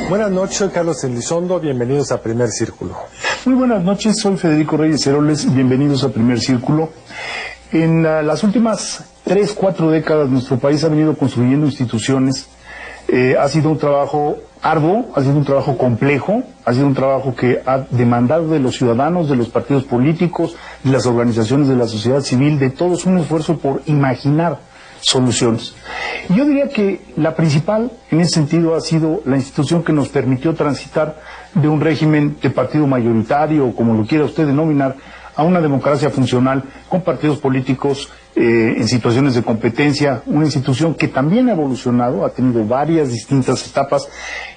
Buenas noches, soy Carlos Elizondo, bienvenidos a Primer Círculo. Muy buenas noches, soy Federico Reyes Heroles, bienvenidos a Primer Círculo. En las últimas 3-4 décadas nuestro país ha venido construyendo instituciones. Ha sido un trabajo arduo, ha sido un trabajo complejo, ha sido un trabajo que ha demandado de los ciudadanos, de los partidos políticos, de las organizaciones de la sociedad civil, de todos un esfuerzo por imaginar soluciones. Y yo diría que la principal en ese sentido ha sido la institución que nos permitió transitar de un régimen de partido mayoritario, como lo quiera usted denominar, a una democracia funcional con partidos políticos en situaciones de competencia, una institución que también ha evolucionado, ha tenido varias distintas etapas,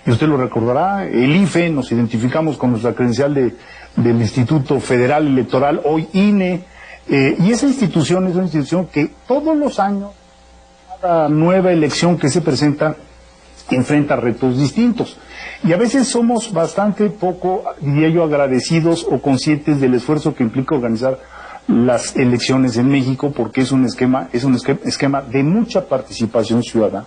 y usted lo recordará, el IFE, nos identificamos con nuestra credencial del Instituto Federal Electoral, hoy INE, y esa institución es una institución que todos los años, cada nueva elección que se presenta, enfrenta retos distintos. Y a veces somos bastante poco, diría yo, agradecidos o conscientes del esfuerzo que implica organizar las elecciones en México, porque es un esquema de mucha participación ciudadana.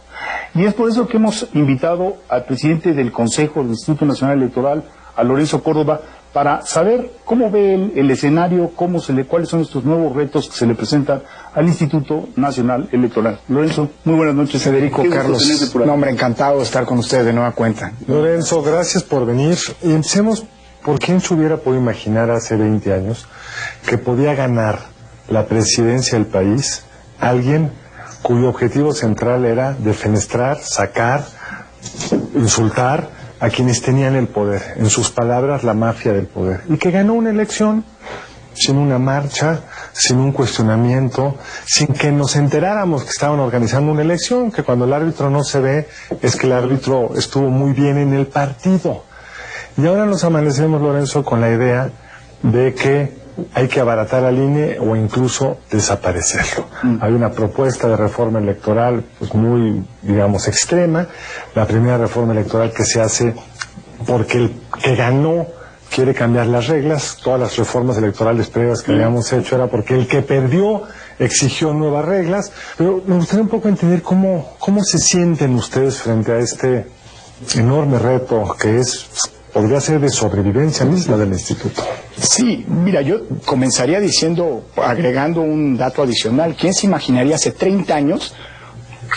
Y es por eso que hemos invitado al presidente del Consejo del Instituto Nacional Electoral, a Lorenzo Córdoba, para saber cómo ve el escenario, cuáles son estos nuevos retos que se le presentan al Instituto Nacional Electoral. Lorenzo, muy buenas noches. Federico, Carlos, no, hombre, encantado de estar con ustedes de nueva cuenta. Lorenzo, gracias por venir. Y empecemos, ¿por quién se hubiera podido imaginar hace 20 años que podía ganar la presidencia del país alguien cuyo objetivo central era defenestrar, sacar, insultar a quienes tenían el poder, en sus palabras, la mafia del poder, y que ganó una elección sin una marcha, sin un cuestionamiento, sin que nos enteráramos que estaban organizando una elección, que cuando el árbitro no se ve, es que el árbitro estuvo muy bien en el partido. Y ahora nos amanecemos, Lorenzo, con la idea de que hay que abaratar al INE o incluso desaparecerlo. Hay una propuesta de reforma electoral pues muy, digamos, extrema. La primera reforma electoral que se hace porque el que ganó quiere cambiar las reglas. Todas las reformas electorales previas que habíamos hecho era porque el que perdió exigió nuevas reglas. Pero me gustaría un poco entender cómo se sienten ustedes frente a este enorme reto que podría ser de sobrevivencia misma del instituto. Sí, mira, yo comenzaría agregando un dato adicional. ¿Quién se imaginaría hace 30 años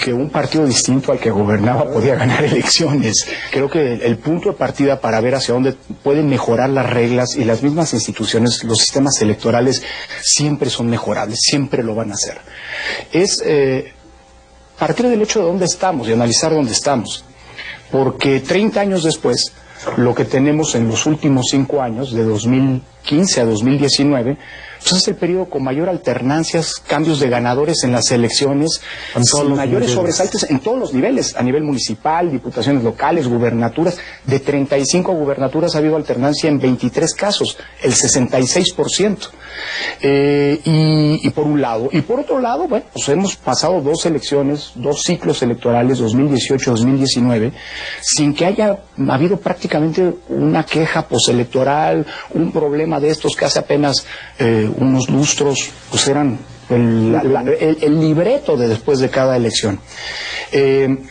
que un partido distinto al que gobernaba podía ganar elecciones? Creo que el punto de partida para ver hacia dónde pueden mejorar las reglas y las mismas instituciones, los sistemas electorales, siempre son mejorables, siempre lo van a hacer. Es partir del hecho de dónde estamos y analizar dónde estamos. Porque 30 años después, lo que tenemos en los últimos 5 años, de 2015 a 2019, pues es el periodo con mayor alternancias, cambios de ganadores en las elecciones, sin mayores sobresaltos en todos los niveles, a nivel municipal, diputaciones locales, gubernaturas. De 35 gubernaturas ha habido alternancia en 23 casos, el 66%. Y por un lado. Y por otro lado, bueno, pues hemos pasado 2 elecciones, 2 ciclos electorales, 2018-2019, sin que haya habido prácticamente una queja postelectoral, un problema de estos que hace apenas unos lustros pues eran el libreto de después de cada elección,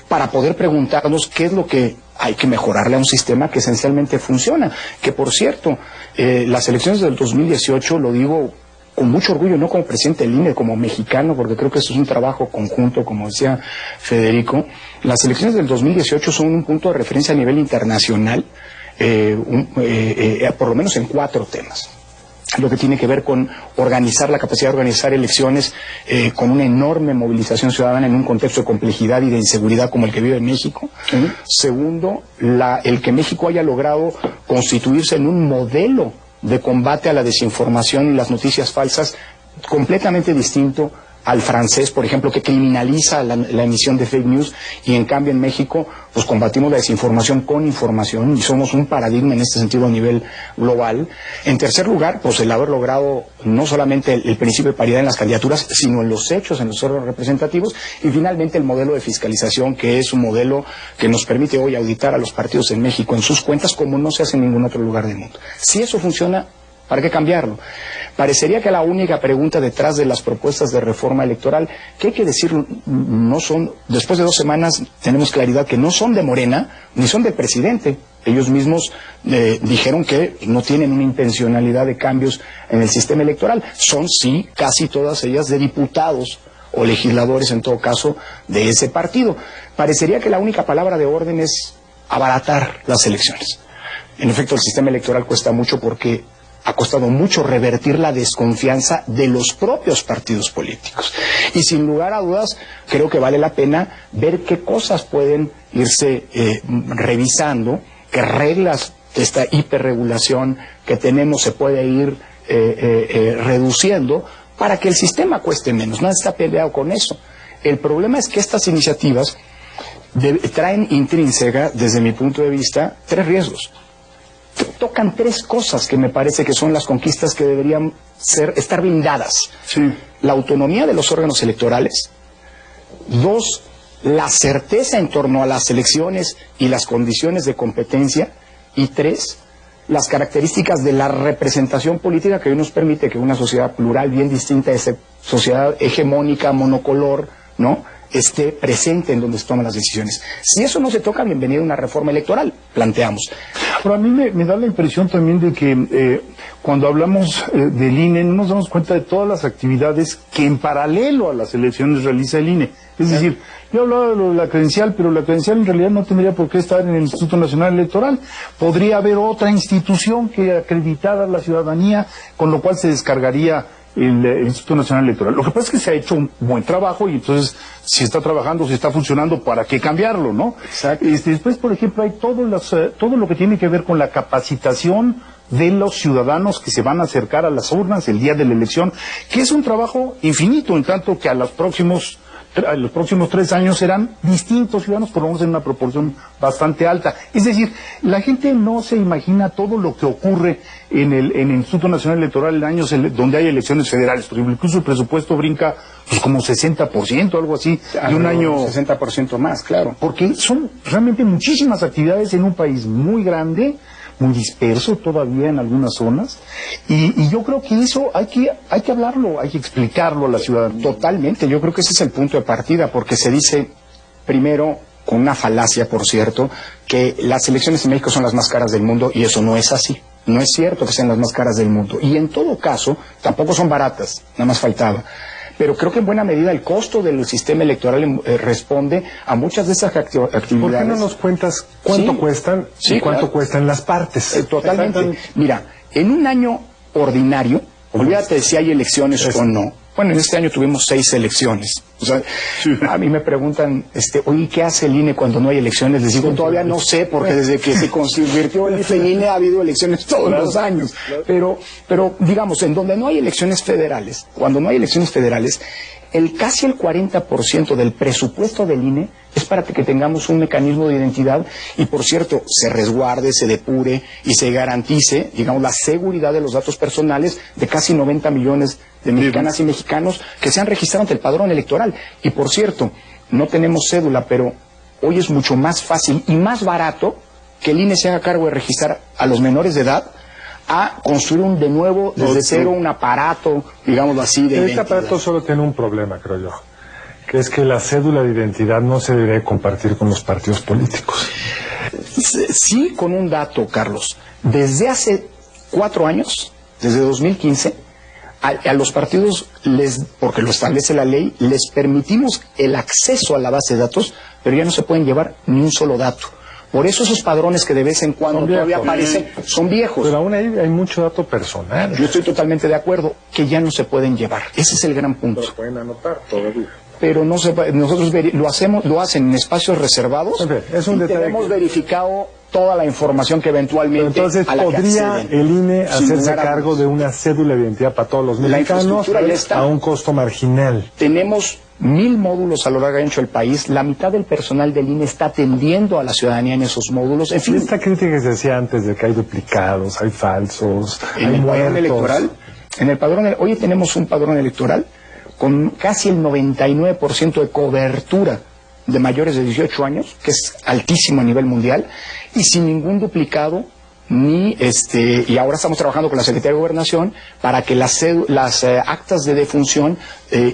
para poder preguntarnos qué es lo que hay que mejorarle a un sistema que esencialmente funciona. Que por cierto, las elecciones del 2018, lo digo con mucho orgullo, no como presidente del INE, como mexicano, porque creo que esto es un trabajo conjunto, como decía Federico. Las elecciones del 2018 son un punto de referencia a nivel internacional, por lo menos en 4 temas. Lo que tiene que ver con organizar, la capacidad de organizar elecciones con una enorme movilización ciudadana en un contexto de complejidad y de inseguridad como el que vive México. Segundo, el que México haya logrado constituirse en un modelo de combate a la desinformación y las noticias falsas completamente distinto al francés, por ejemplo, que criminaliza la emisión de fake news, y en cambio en México pues combatimos la desinformación con información y somos un paradigma en este sentido a nivel global. En tercer lugar, pues el haber logrado no solamente el principio de paridad en las candidaturas, sino en los hechos, en los órganos representativos, y finalmente el modelo de fiscalización, que es un modelo que nos permite hoy auditar a los partidos en México en sus cuentas como no se hace en ningún otro lugar del mundo. Si eso funciona, ¿Para qué cambiarlo? Parecería que la única pregunta detrás de las propuestas de reforma electoral, que hay que decir, no son, después de 2 semanas tenemos claridad que no son de Morena, ni son del presidente. Ellos mismos dijeron que no tienen una intencionalidad de cambios en el sistema electoral. Son, sí, casi todas ellas de diputados o legisladores, en todo caso, de ese partido. Parecería que la única palabra de orden es abaratar las elecciones. En efecto, el sistema electoral cuesta mucho porque ha costado mucho revertir la desconfianza de los propios partidos políticos. Y sin lugar a dudas, creo que vale la pena ver qué cosas pueden irse revisando, qué reglas de esta hiperregulación que tenemos se puede ir reduciendo para que el sistema cueste menos. Nadie está peleado con eso. El problema es que estas iniciativas traen intrínseca, desde mi punto de vista, 3 riesgos. Tocan 3 cosas que me parece que son las conquistas que deberían estar blindadas. Sí. La autonomía de los órganos electorales. 2, la certeza en torno a las elecciones y las condiciones de competencia. Y 3, las características de la representación política que hoy nos permite que una sociedad plural, bien distinta de esa sociedad hegemónica, monocolor, ¿no?, esté presente en donde se toman las decisiones. Si eso no se toca, bienvenida una reforma electoral, planteamos. Pero a mí me da la impresión también de que cuando hablamos del INE no nos damos cuenta de todas las actividades que en paralelo a las elecciones realiza el INE. Es decir, yo hablaba de la credencial, pero la credencial en realidad no tendría por qué estar en el Instituto Nacional Electoral. Podría haber otra institución que acreditara a la ciudadanía, con lo cual se descargaría el Instituto Nacional Electoral. Lo que pasa es que se ha hecho un buen trabajo y entonces si está trabajando, si está funcionando, ¿para qué cambiarlo, no? Exacto. Después, por ejemplo, hay todo lo que tiene que ver con la capacitación de los ciudadanos que se van a acercar a las urnas el día de la elección, que es un trabajo infinito, en tanto que a los próximos 3 años serán distintos ciudadanos, por lo menos en una proporción bastante alta. Es decir, la gente no se imagina todo lo que ocurre en el Instituto Nacional Electoral en años donde hay elecciones federales. Por ejemplo, incluso el presupuesto brinca pues como 60%, algo así, de un año. 60% más, claro. Porque son realmente muchísimas actividades en un país muy grande, muy disperso todavía en algunas zonas, y yo creo que eso hay que hablarlo, hay que explicarlo a la ciudadanía. Totalmente, yo creo que ese es el punto de partida, porque se dice, primero, con una falacia, por cierto, que las elecciones en México son las más caras del mundo, y eso no es así. No es cierto que sean las más caras del mundo, y en todo caso, tampoco son baratas, nada más faltaba. Pero creo que en buena medida el costo del sistema electoral responde a muchas de esas actividades. ¿Por qué no nos cuentas cuánto cuestan y cuánto cuestan las partes? Totalmente. Mira, en un año ordinario, olvídate si hay elecciones o no. Bueno, en este año tuvimos 6 elecciones. O sea, a mí me preguntan, oye, ¿qué hace el INE cuando no hay elecciones? Les digo, todavía no sé, porque desde que se convirtió el INE ha habido elecciones todos los años. Pero, digamos, en donde no hay elecciones federales, cuando no hay elecciones federales, casi el 40% del presupuesto del INE es para que tengamos un mecanismo de identidad y, por cierto, se resguarde, se depure y se garantice, digamos, la seguridad de los datos personales de casi 90 millones de mexicanas y mexicanos que se han registrado ante el padrón electoral. Y, por cierto, no tenemos cédula, pero hoy es mucho más fácil y más barato que el INE se haga cargo de registrar a los menores de edad a construir de nuevo, desde cero, un aparato, digámoslo así, de Este aparato solo tiene un problema, creo yo, que es que la cédula de identidad no se debe compartir con los partidos políticos. Sí, con un dato, Carlos. Desde hace 4 años, desde 2015, a los partidos, porque lo establece la ley, les permitimos el acceso a la base de datos, pero ya no se pueden llevar ni un solo dato. Por eso esos padrones que de vez en cuando todavía aparecen son viejos. Pero aún hay mucho dato personal. Yo estoy totalmente de acuerdo que ya no se pueden llevar. Ese es el gran punto. Lo pueden anotar todavía. Pero no nosotros lo hacen en espacios reservados. Es un detalle. Tenemos verificado toda la información que eventualmente. Pero entonces, ¿podría el INE hacerse cargo de una cédula de identidad para todos los mexicanos a un costo marginal? Tenemos 1000 módulos a lo largo y ancho del país. La mitad del personal del INE está atendiendo a la ciudadanía en esos módulos. En fin, esta crítica que se decía antes de que hay duplicados, hay falsos, en hay el muertos. padrón electoral, hoy tenemos un padrón electoral con casi el 99% de cobertura de mayores de 18 años, que es altísimo a nivel mundial, y sin ningún duplicado y ahora estamos trabajando con la Secretaría de Gobernación para que las actas de defunción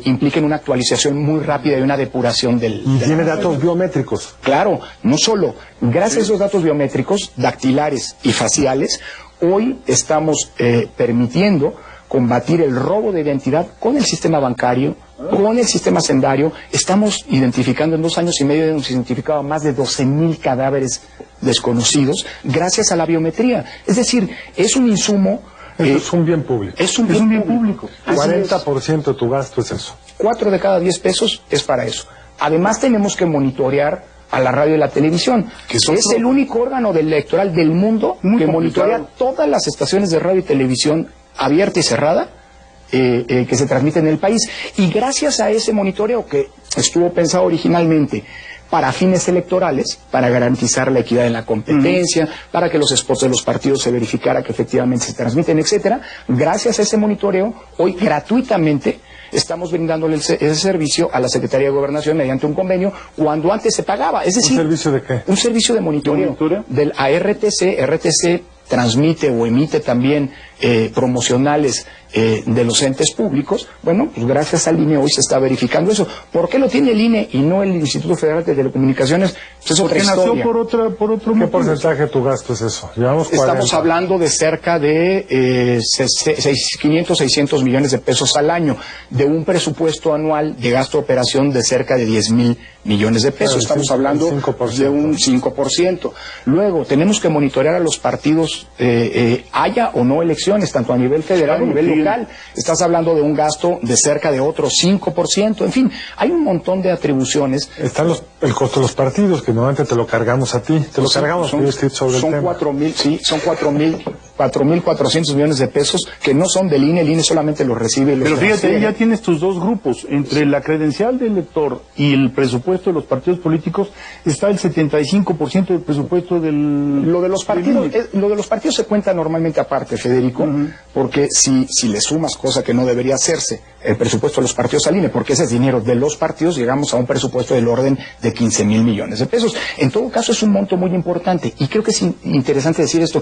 impliquen una actualización muy rápida y una depuración del... Y tiene datos biométricos. Claro, no solo. Gracias a esos datos biométricos, dactilares y faciales, hoy estamos permitiendo combatir el robo de identidad con el sistema bancario, con el sistema sendario. Estamos identificando, en 2 años y medio hemos identificado más de 12,000 cadáveres desconocidos gracias a la biometría. Es decir, es un insumo... es un bien público. Es un bien público. 40% de tu gasto es eso. 4 de cada 10 pesos es para eso. Además tenemos que monitorear a la radio y la televisión, que es el único órgano electoral del mundo que monitorea todas las estaciones de radio y televisión abierta y cerrada que se transmiten en el país. Y gracias a ese monitoreo que estuvo pensado originalmente para fines electorales, para garantizar la equidad en la competencia, para que los spots de los partidos se verificara que efectivamente se transmiten, etcétera. Gracias a ese monitoreo, hoy gratuitamente estamos brindándole ese servicio a la Secretaría de Gobernación mediante un convenio, cuando antes se pagaba. Es decir, ¿un servicio de qué? Un servicio de monitoreo del ARTC. RTC transmite o emite también promocionales de los entes públicos. Bueno, pues gracias al INE hoy se está verificando eso. ¿Por qué lo tiene el INE y no el Instituto Federal de Telecomunicaciones? Pues es otra historia. Nació por otro ¿Qué porcentaje de tu gasto es eso? Llevamos 40. Estamos hablando de cerca de 500, 600 millones de pesos al año, de un presupuesto anual de gasto de operación de cerca de 10,000 millones de pesos. Estamos hablando de un 5%. Luego, tenemos que monitorear a los partidos, haya o no elecciones, tanto a nivel federal como a nivel local. Estás hablando de un gasto de cerca de otro 5%. En fin, hay un montón de atribuciones. Está el costo de los partidos, que normalmente te lo cargamos a ti. Te lo cargamos sobre el tema. 4,000, sí, son 4,400 millones de pesos que no son del INE. El INE solamente los recibe. Pero fíjate, ya tienes tus dos grupos. Entre la credencial del elector y el presupuesto de los partidos políticos está el 75% del presupuesto del... Lo de los partidos se cuenta normalmente aparte, Federico, porque si le sumas, cosa que no debería hacerse, el presupuesto de los partidos al INE, porque ese es dinero de los partidos, llegamos a un presupuesto del orden de 15,000 millones de pesos. En todo caso, es un monto muy importante, y creo que es interesante decir esto.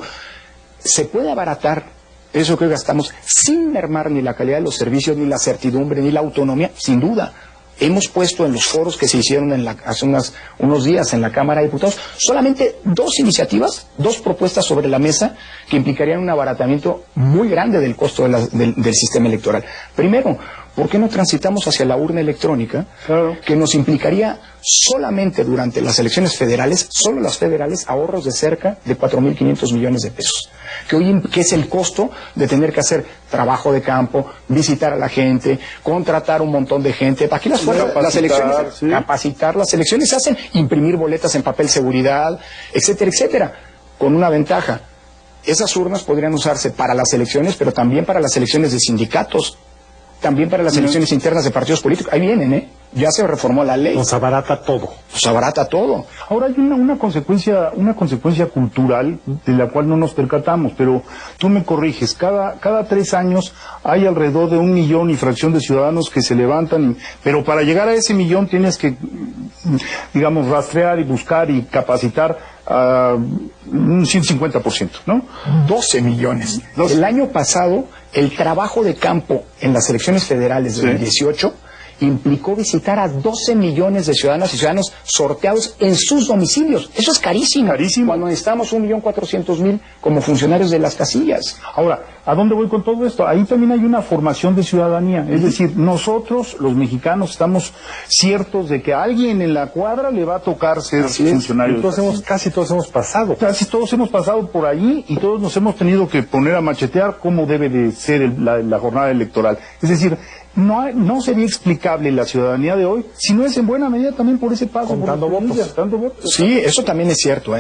Se puede abaratar eso que gastamos sin mermar ni la calidad de los servicios, ni la certidumbre, ni la autonomía, sin duda. Hemos puesto en los foros que se hicieron hace unos días en la Cámara de Diputados solamente 2 iniciativas, 2 propuestas sobre la mesa que implicarían un abaratamiento muy grande del costo del sistema electoral. Primero, ¿por qué no transitamos hacia la urna electrónica? Claro. Que nos implicaría solamente durante las elecciones federales, solo las federales, ahorros de cerca de 4,500 millones de pesos. Que es el costo de tener que hacer trabajo de campo, visitar a la gente, contratar un montón de gente. Aquí las elecciones, ¿sí? Capacitar, las elecciones se hacen, imprimir boletas en papel seguridad, etcétera, etcétera. Con una ventaja: esas urnas podrían usarse para las elecciones, pero también para las elecciones de sindicatos, también para las elecciones internas de partidos políticos. Ahí vienen, ya se reformó la ley. Nos abarata todo. Nos abarata todo. Ahora hay una consecuencia cultural de la cual no nos percatamos, pero tú me corriges. Cada 3 años hay alrededor de 1 millón y fracción de ciudadanos que se levantan, pero para llegar a ese millón tienes que, digamos, rastrear y buscar y capacitar a un 150%, ¿no? 12 millones. El año pasado, el trabajo de campo en las elecciones federales de 2018 implicó visitar a 12 millones de ciudadanas y ciudadanos sorteados en sus domicilios. Eso es carísimo. Carísimo. Cuando necesitamos 1,400,000 como funcionarios de las casillas. Ahora, ¿a dónde voy con todo esto? Ahí también hay una formación de ciudadanía. Es decir, nosotros, los mexicanos, estamos ciertos de que a alguien en la cuadra le va a tocar ser funcionario. Casi todos hemos pasado. Casi todos hemos pasado por ahí y todos nos hemos tenido que poner a machetear cómo debe de ser la jornada electoral. Es decir, no sería explicable la ciudadanía de hoy si no es en buena medida también por ese paso. Contando votos. Sí, eso también es cierto,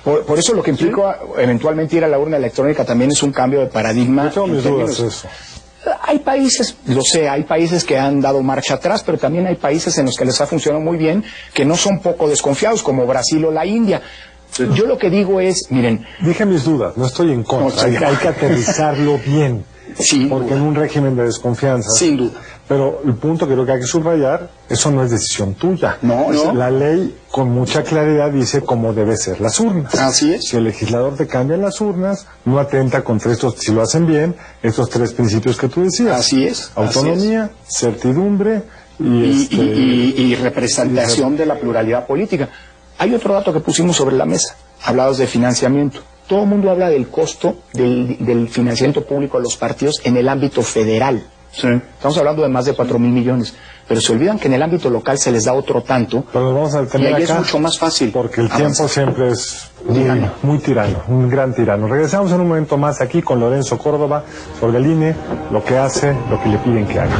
Por eso lo que implica eventualmente ir a la urna electrónica también es un cambio de paradigma. Yo tengo mis dudas de eso. Hay países, hay países que han dado marcha atrás, pero también hay países en los que les ha funcionado muy bien, que no son poco desconfiados, como Brasil o la India. Sí. Yo lo que digo es, miren... Dije mis dudas, no estoy en contra, hay que aterrizarlo bien. Sin porque duda. En un régimen de desconfianza. Sin duda. Pero el punto que creo que hay que subrayar, eso no es decisión tuya. No. La ley con mucha claridad dice cómo deben ser las urnas. Así es. Si el legislador te cambia las urnas, no atenta contra estos, si lo hacen bien, estos tres principios que tú decías. Así es. Autonomía, certidumbre y representación de la pluralidad política. Hay otro dato que pusimos sobre la mesa, hablados de financiamiento. Todo el mundo habla del costo del financiamiento público a los partidos en el ámbito federal. Sí. Estamos hablando de más de 4,000 millones, pero se olvidan que en el ámbito local se les da otro tanto. Pero nos vamos a Y detener ahí acá es mucho más fácil. porque el avanzar. tiempo siempre es Tirano. muy tirano, un gran tirano. Regresamos en un momento más aquí con Lorenzo Córdoba sobre el INE, lo que hace, lo que le piden que haga.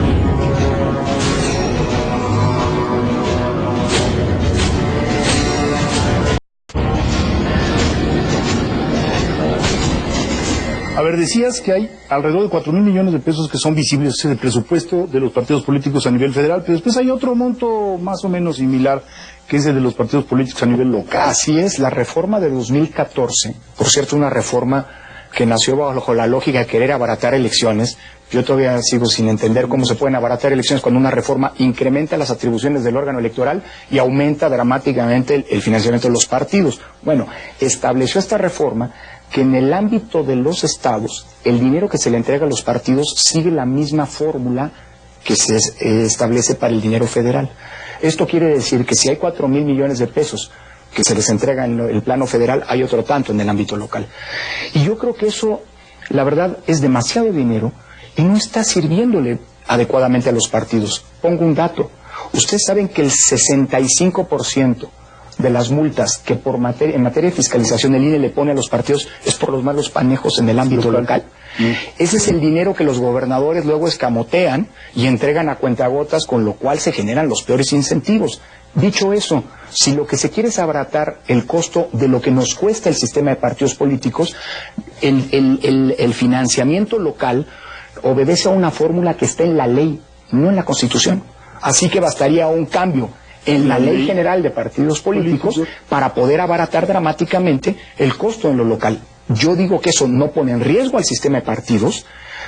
A ver, decías que hay alrededor de 4,000 millones de pesos que son visibles en el presupuesto de los partidos políticos a nivel federal, pero después hay otro monto más o menos similar, que es el de los partidos políticos a nivel local. Así es, la reforma de 2014, por cierto, una reforma que nació bajo la lógica de querer abaratar elecciones. Yo todavía sigo sin entender cómo se pueden abaratar elecciones cuando una reforma incrementa las atribuciones del órgano electoral y aumenta dramáticamente el financiamiento de los partidos. Bueno, estableció esta reforma que en el ámbito de los estados, el dinero que se le entrega a los partidos sigue la misma fórmula que se establece para el dinero federal. Esto quiere decir que si hay 4,000 millones de pesos que se les entrega en el plano federal, hay otro tanto en el ámbito local. Y yo creo que eso, la verdad, es demasiado dinero y no está sirviéndole adecuadamente a los partidos. Pongo un dato. Ustedes saben que el 65% de las multas que en materia de fiscalización el INE le pone a los partidos es por los malos manejos en el ámbito local. Ese es el dinero que los gobernadores luego escamotean y entregan a cuentagotas, con lo cual se generan los peores incentivos. Dicho eso, si lo que se quiere es abaratar el costo de lo que nos cuesta el sistema de partidos políticos, el financiamiento local obedece a una fórmula que está en la ley, no en la Constitución. Así que bastaría un cambio en la Ley General de Partidos Políticos para poder abaratar dramáticamente el costo en lo local. Yo digo que eso no pone en riesgo al sistema de partidos,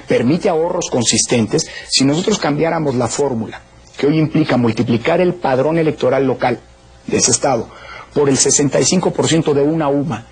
permite ahorros consistentes. Si nosotros cambiáramos la fórmula, que hoy implica multiplicar el padrón electoral local de ese estado por el 65% de una UMA,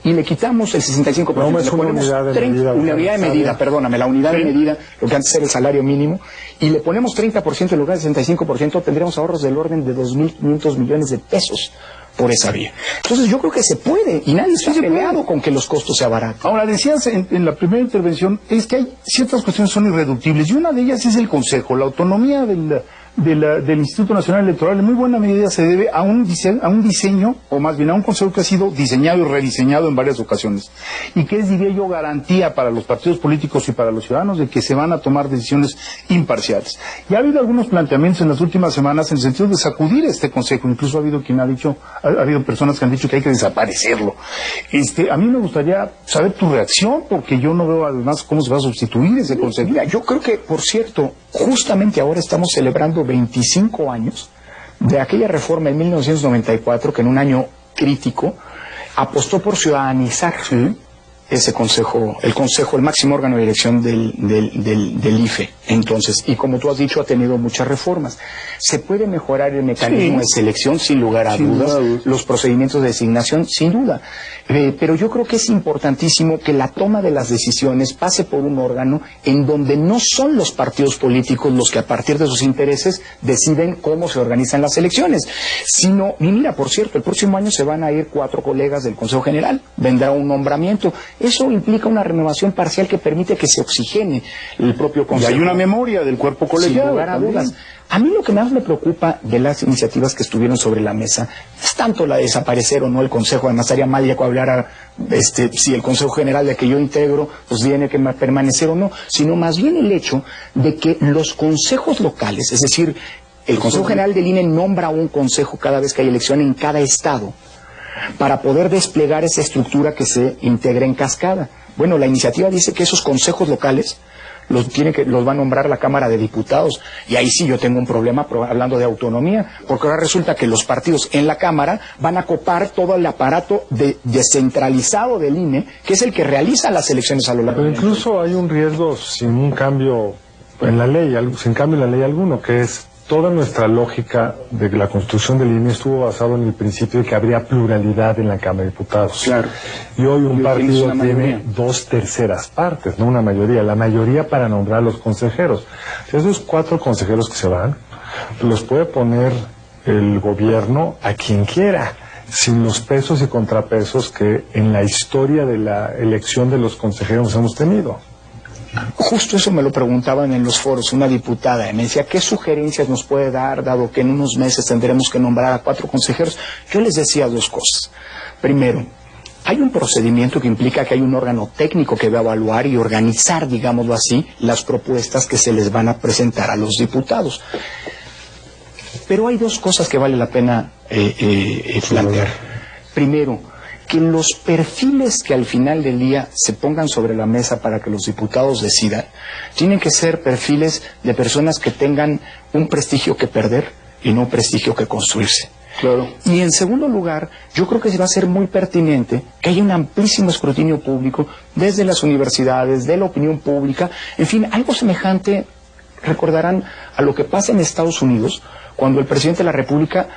y le quitamos el 65%, No, le ponemos unidad de 30, medida, unidad de medida, perdóname, la unidad de medida, lo que antes era el salario mínimo, y le ponemos 30% en lugar del 65%, tendríamos ahorros del orden de 2.500 millones de pesos por esa vía. Entonces yo creo que se puede, y nadie está peleado con que los costos se abaraten. Ahora, decías en la primera intervención, es que hay ciertas cuestiones que son irreductibles, y una de ellas es el Consejo. La autonomía del Instituto Nacional Electoral en muy buena medida se debe a un diseño, o más bien a un consejo que ha sido diseñado y rediseñado en varias ocasiones, y que es, diría yo, garantía para los partidos políticos y para los ciudadanos de que se van a tomar decisiones imparciales. Y ha habido algunos planteamientos en las últimas semanas en el sentido de sacudir este consejo. Incluso ha habido personas que han dicho que hay que desaparecerlo. A mí me gustaría saber tu reacción, porque yo no veo además cómo se va a sustituir ese consejo. Mira, yo creo que, por cierto, justamente ahora estamos celebrando 25 años de aquella reforma en 1994 que en un año crítico apostó por ciudadanizar ese consejo, el máximo órgano de dirección del IFE. Entonces, y como tú has dicho, ha tenido muchas reformas. Se puede mejorar el mecanismo de selección, sin lugar a dudas, los procedimientos de designación, sin duda. Pero yo creo que es importantísimo que la toma de las decisiones pase por un órgano en donde no son los partidos políticos los que a partir de sus intereses deciden cómo se organizan las elecciones, sino, y mira, por cierto, el próximo año se van a ir 4 colegas del Consejo General, vendrá un nombramiento. Eso implica una renovación parcial que permite que se oxigene el propio Consejo. Y hay una memoria del cuerpo colegiado. Sin lugar a dudas. A mí lo que más me preocupa de las iniciativas que estuvieron sobre la mesa es tanto la de desaparecer o no el Consejo. Además, estaría mal ya que hablara si el Consejo General de que yo integro pues tiene que permanecer o no, sino más bien el hecho de que los consejos locales, es decir, el Consejo General del INE nombra un consejo cada vez que hay elección en cada estado para poder desplegar esa estructura que se integra en cascada. Bueno, la iniciativa dice que esos consejos locales los va a nombrar la Cámara de Diputados, y ahí sí yo tengo un problema hablando de autonomía, porque ahora resulta que los partidos en la Cámara van a copar todo el aparato descentralizado del INE, que es el que realiza las elecciones a lo largo Pero del incluso hay un riesgo sin un cambio en la ley, sin cambio en la ley alguno, que es toda nuestra lógica de la construcción del INE estuvo basado en el principio de que habría pluralidad en la Cámara de Diputados. Claro. Y hoy un partido tiene 2/3 partes, no una mayoría. La mayoría para nombrar a los consejeros. Esos 4 consejeros que se van, los puede poner el gobierno a quien quiera, sin los pesos y contrapesos que en la historia de la elección de los consejeros hemos tenido. Justo eso me lo preguntaban en los foros una diputada, me decía, ¿qué sugerencias nos puede dar, dado que en unos meses tendremos que nombrar a 4 consejeros? Yo les decía 2 cosas. Primero, hay un procedimiento que implica que hay un órgano técnico que va a evaluar y organizar, digámoslo así, las propuestas que se les van a presentar a los diputados. Pero hay 2 cosas que vale la pena plantear. Primero, que los perfiles que al final del día se pongan sobre la mesa para que los diputados decidan, tienen que ser perfiles de personas que tengan un prestigio que perder y no un prestigio que construirse. Claro. Y en segundo lugar, yo creo que se va a ser muy pertinente que haya un amplísimo escrutinio público desde las universidades, de la opinión pública, en fin, algo semejante, recordarán, a lo que pasa en Estados Unidos, cuando el presidente de la República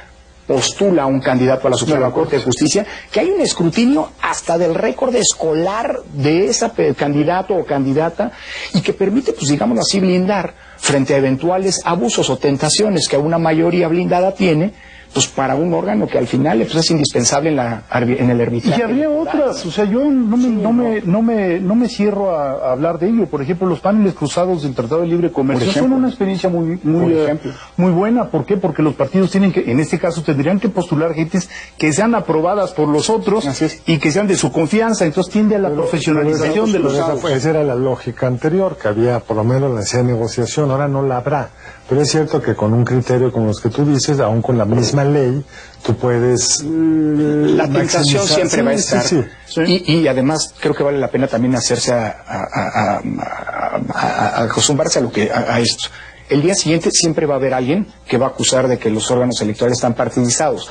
postula a un candidato a la Suprema Corte de Justicia, que hay un escrutinio hasta del récord escolar de ese candidato o candidata y que permite, pues digámoslo así, blindar frente a eventuales abusos o tentaciones que una mayoría blindada tiene, pues para un órgano que al final pues, es indispensable en el arbitraje. Y habría otras, o sea, yo no me cierro a hablar de ello. Por ejemplo, los paneles cruzados del Tratado de Libre Comercio son una experiencia muy buena. ¿Por qué? Porque los partidos tienen que, en este caso, tendrían que postular gentes que sean aprobadas por los otros y que sean de su confianza. Entonces tiende a la profesionalización de los esa era la lógica anterior, que había por lo menos la necesidad de negociación, ahora no la habrá. Pero es cierto que con un criterio como los que tú dices, aún con la misma ley, tú puedes... La tentación siempre va a estar. Sí. Y además creo que vale la pena también hacerse a acostumbrarse a esto. El día siguiente siempre va a haber alguien que va a acusar de que los órganos electorales están partidizados.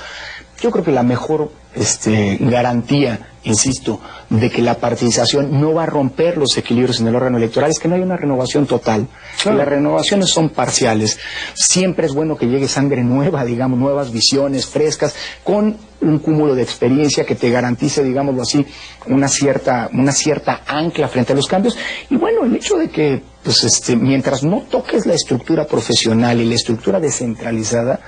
Yo creo que la mejor garantía, insisto, de que la partidización no va a romper los equilibrios en el órgano electoral es que no hay una renovación total. Claro. Las renovaciones son parciales. Siempre es bueno que llegue sangre nueva, digamos, nuevas visiones frescas, con un cúmulo de experiencia que te garantice, digámoslo así, una cierta ancla frente a los cambios. Y bueno, el hecho de que, pues, mientras no toques la estructura profesional y la estructura descentralizada,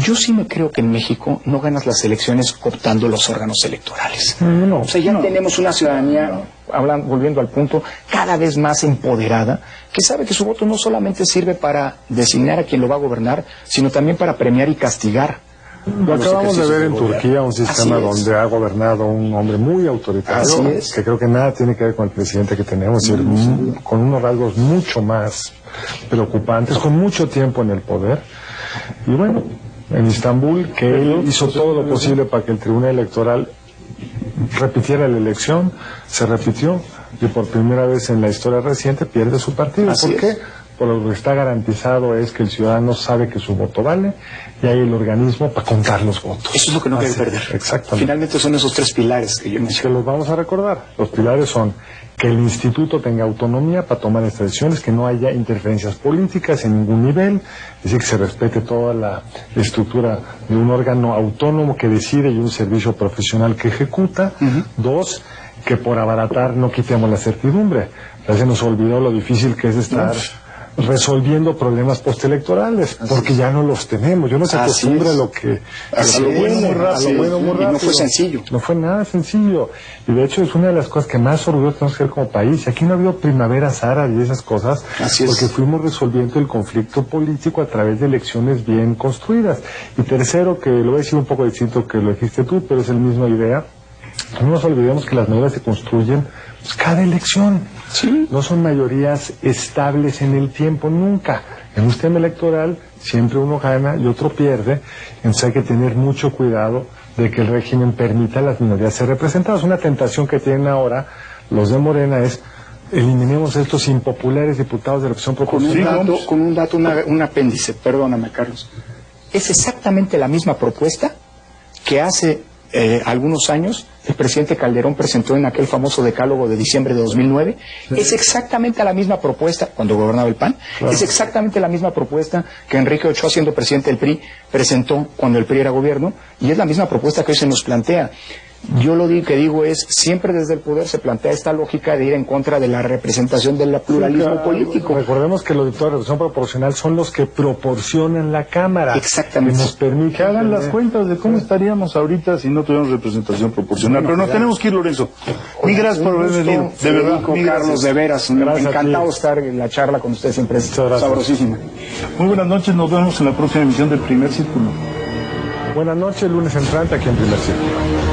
yo sí me creo que en México no ganas las elecciones optando los órganos electorales. O sea, ya tenemos una ciudadanía, volviendo al punto, cada vez más empoderada, que sabe que su voto no solamente sirve para designar a quien lo va a gobernar, sino también para premiar y castigar. Lo acabamos de ver en Turquía, un sistema donde ha gobernado un hombre muy autoritario, que creo que nada tiene que ver con el presidente que tenemos, es decir, con unos rasgos mucho más preocupantes, con mucho tiempo en el poder. Y bueno, en Estambul, que él hizo todo lo posible para que el Tribunal Electoral repitiera la elección, se repitió, y por primera vez en la historia reciente pierde su partido. ¿Por qué? Por lo que está garantizado es que el ciudadano sabe que su voto vale y hay el organismo para contar los votos. Eso es lo que no debe perder. Exactamente. Finalmente son esos 3 pilares que yo mencioné. Que los vamos a recordar. Los pilares son que el instituto tenga autonomía para tomar estas decisiones, que no haya interferencias políticas en ningún nivel, es decir, que se respete toda la estructura de un órgano autónomo que decide y un servicio profesional que ejecuta. 2, que por abaratar no quitemos la certidumbre. Ya se nos olvidó lo difícil que es estar resolviendo problemas postelectorales, porque ya no los tenemos. Yo no se acostumbra a lo que a lo bueno muy rápido. Y no fue sencillo. No fue nada sencillo. Y de hecho es una de las cosas que más orgullosos tenemos que ser como país. Aquí no ha habido primaveras árabes y esas cosas, porque fuimos resolviendo el conflicto político a través de elecciones bien construidas. Y tercero, que lo voy a decir un poco distinto que lo dijiste tú, pero es la misma idea. No nos olvidemos que las mayorías se construyen cada elección. No son mayorías estables en el tiempo, nunca. En un sistema electoral siempre uno gana y otro pierde. Entonces hay que tener mucho cuidado de que el régimen permita a las minorías ser representadas. Una tentación que tienen ahora los de Morena es: eliminemos estos impopulares diputados de representación proporcional. Con un dato, un apéndice, perdóname, Carlos. Es exactamente la misma propuesta que hace algunos años el presidente Calderón presentó en aquel famoso decálogo de diciembre de 2009, es exactamente la misma propuesta, cuando gobernaba el PAN, es exactamente la misma propuesta que Enrique Ochoa, siendo presidente del PRI, presentó cuando el PRI era gobierno, y es la misma propuesta que hoy se nos plantea. Yo lo que digo es, siempre desde el poder se plantea esta lógica de ir en contra de la representación del pluralismo político. Recordemos que los diputados de representación proporcional son los que proporcionan la Cámara. Exactamente. Que nos permite Que hagan las cuentas de cómo estaríamos ahorita si no tuviéramos representación proporcional. Pero nos tenemos que ir, Lorenzo. Mil gracias por haber venido. De verdad, mil Carlos, de veras, Gracias encantado de estar en la charla con usted, siempre es sabrosísima. Muy buenas noches, nos vemos en la próxima emisión del Primer Círculo. Buenas noches, lunes entrante aquí en Primer Círculo.